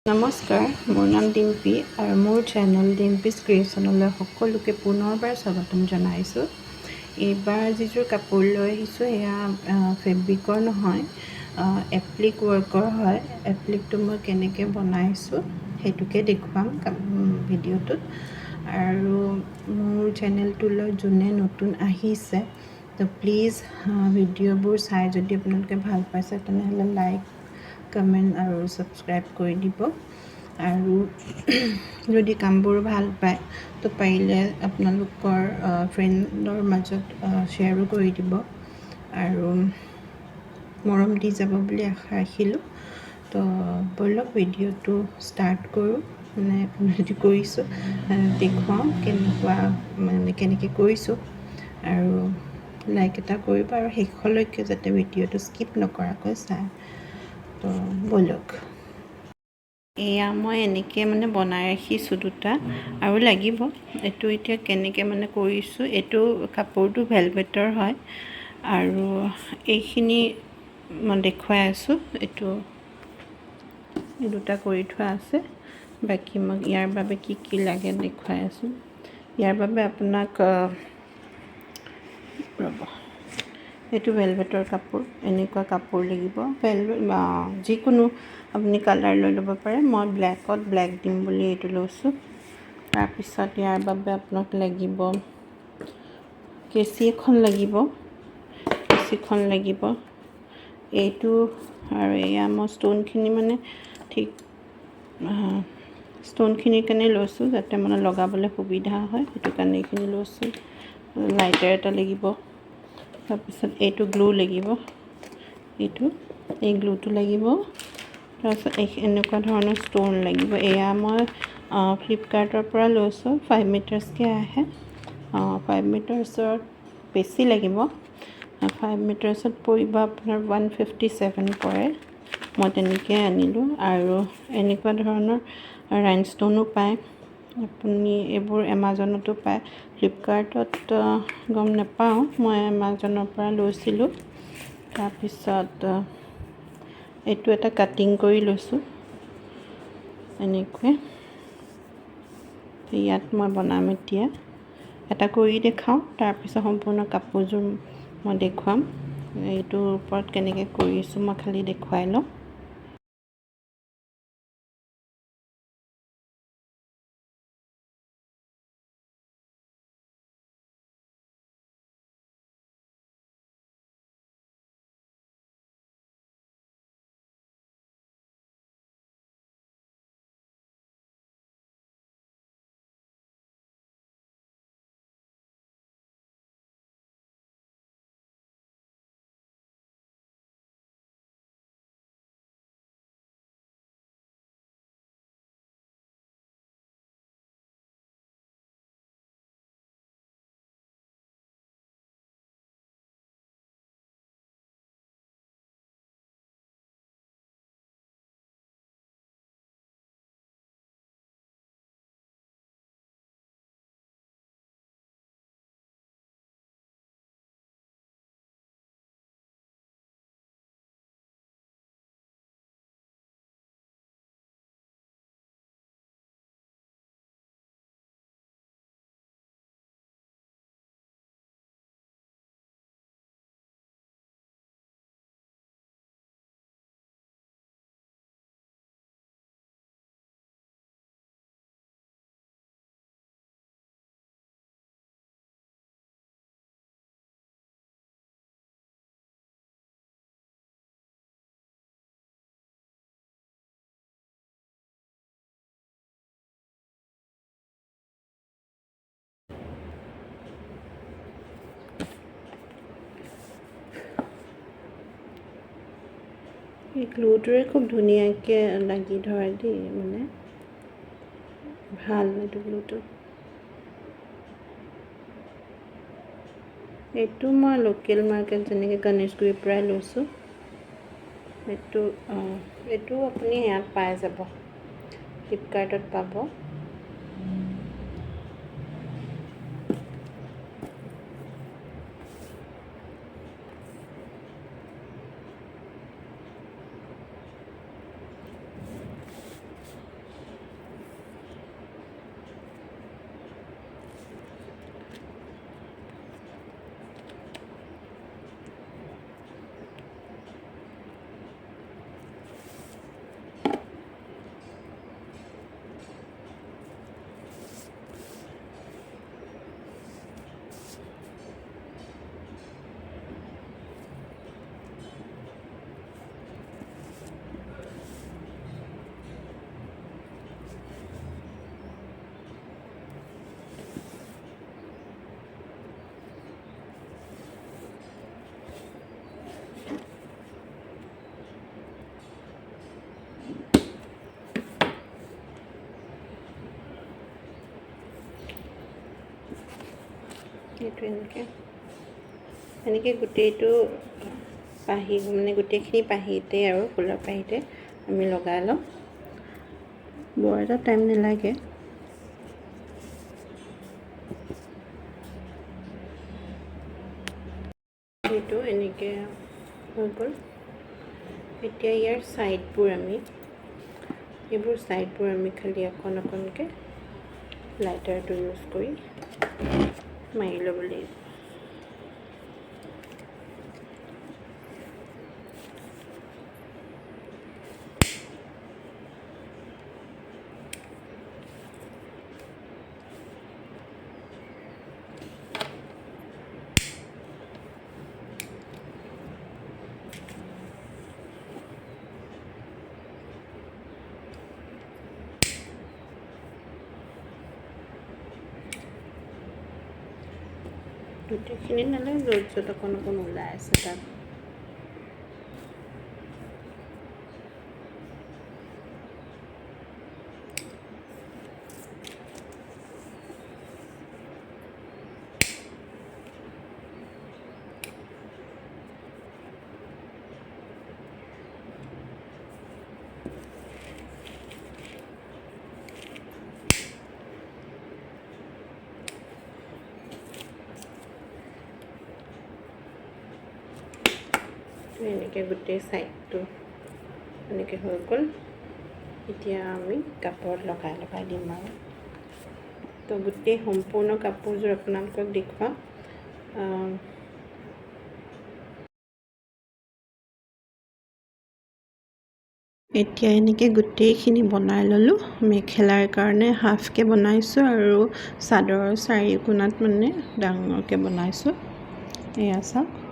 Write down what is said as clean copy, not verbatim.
নমস্কাৰ, মোৰ নাম ডিম্পী আৰু মোৰ চেনেল ডিম্পিজ ক্ৰিয়েশ্যনলৈ সকলোকে পুনৰবাৰ স্বাগতম জনাইছোঁ। এইবাৰ যিযোৰ কাপোৰ লৈ আহিছোঁ এয়া ফেব্ৰিকৰ নহয়, এপ্লিক ৱৰ্কৰ হয়। এপ্লিকটো মই কেনেকৈ বনাইছোঁ সেইটোকে দেখুৱাম ভিডিঅ'টোত। আৰু মোৰ চেনেলটোলৈ যোনে নতুন আহিছে তো প্লিজ ভিডিঅ'বোৰ চাই যদি আপোনালোকে ভাল পাইছে তেনেহ'লে লাইক, কমেণ্ট আৰু ছাবস্ক্ৰাইব কৰি দিব। আৰু যদি কামবোৰ ভাল পায় তো পাৰিলে আপোনালোকৰ ফ্ৰেণ্ডৰ মাজত শ্বেয়াৰো কৰি দিব আৰু মৰম দি যাব বুলি আশা ৰাখিলোঁ। তো ব'লক ভিডিঅ'টো ষ্টাৰ্ট কৰোঁ। যদি কৰিছোঁ দেখুৱাওঁ কেনেকৈ কৰিছোঁ আৰু লাইক এটা কৰিব আৰু শেষলৈকে যাতে ভিডিঅ'টো স্কিপ নকৰাকৈ চায়। তো ব'লক। এয়া মই এনেকৈ বনাই ৰাখিছোঁ দুটা আৰু লাগিব। এইটো এতিয়া কেনেকৈ কৰিছোঁ, এইটো কাপোৰটো ভেলভেটৰ হয় আৰু এইখিনি মই দেখুৱাই আছোঁ। এইটো এই দুটা কৰি থোৱা আছে, বাকী মই ইয়াৰ বাবে কি কি লাগে দেখুৱাই আছোঁ। ইয়াৰ বাবে আপোনাক ৰ'ব, এইটো ভেলভেটৰ কাপোৰ, এনেকুৱা কাপোৰ লাগিব। যিকোনো আপুনি কালাৰ লৈ ল'ব পাৰে। মই ব্লেকত ব্লেক দিম বুলি এইটো লৈছোঁ। তাৰপিছত ইয়াৰ বাবে আপোনাক লাগিব কেঁচি এখন লাগিব, এইটো আৰু এয়া মই ষ্ট'নখিনি ঠিক ষ্ট'নখিনিৰ কাৰণে লৈছোঁ যাতে লগাবলৈ সুবিধা হয়, সেইটো কাৰণে এইখিনি লৈছোঁ। লাইটাৰ এটা লাগিব। তাৰপিছত এইটো গ্লু লাগিব, এই গ্লুটো লাগিব। তাৰপিছত এনেকুৱা ধৰণৰ ষ্ট'ন লাগিব। এয়া মই ফ্লিপকাৰ্টৰ পৰা লৈছোঁ, 5 মিটাৰ্ছকৈ আহে। 5 মিটাৰ্ছত বেছি লাগিব। 5 মিটাৰ্ছত পৰিব আপোনাৰ 157 পৰে। মই তেনেকৈ আনিলোঁ। আৰু এনেকুৱা ধৰণৰ ৰাইনষ্টনো পায়, আপুনি এইবোৰ এমাজনতো পায়। ফ্লিপকাৰ্টত গম নাপাওঁ, মই এমাজনৰ পৰা লৈছিলোঁ। তাৰপিছত এইটো এটা কাটিং কৰি লৈছোঁ এনেকৈ। ইয়াত মই বনাম এতিয়া, এটা কৰি দেখাওঁ, তাৰপিছত সম্পূৰ্ণ কাপোৰযোৰ মই দেখুৱাম। এইটোৰ ওপৰত কেনেকৈ কৰিছোঁ মই খালি দেখুৱাই লওঁ। এই গ্লুটোৰে খুব ধুনীয়াকৈ লাগি ধৰে দেই, ভাল এইটো গ্লুটো। এইটো মই লোকেল মাৰ্কেট যেনেকৈ গণেশগুৰিৰ পৰাই লৈছোঁ। এইটো আপুনি ইয়াত পাই যাব, ফ্লিপকাৰ্টত পাব। এইটো এনেকৈ গোটেইটো পাহি মানে গোটেইখিনি পাহিতে আৰু ফুলৰ পাহিতে আমি লগাই ল'ম। বৰ এটা টাইম নালাগে। এইটো এনেকৈ হৈ গ'ল। এতিয়া ইয়াৰ ছাইডবোৰ আমি খালি অকণ অকণকৈ লাইটাৰটো ইউজ কৰি মাৰি ল'ব লাগিব। গোটেইখিনি নালাগে, য'ত অকণ অকণ ওলাই আছে তাত। এনেকৈ গোটেই ছাইডটো এনেকৈ হৈ গ'ল। এতিয়া আমি কাপোৰত লগাই দিম আৰু। তো গোটেই সম্পূৰ্ণ কাপোৰযোৰ আপোনালোকক দেখুৱাম। এতিয়া এনেকৈ গোটেইখিনি বনাই ল'লোঁ। মেখেলাৰ কাৰণে হাফকৈ বনাইছোঁ আৰু চাদৰৰ চাৰি কোণাত মানে ডাঙৰকৈ বনাইছোঁ। এয়া চাওক।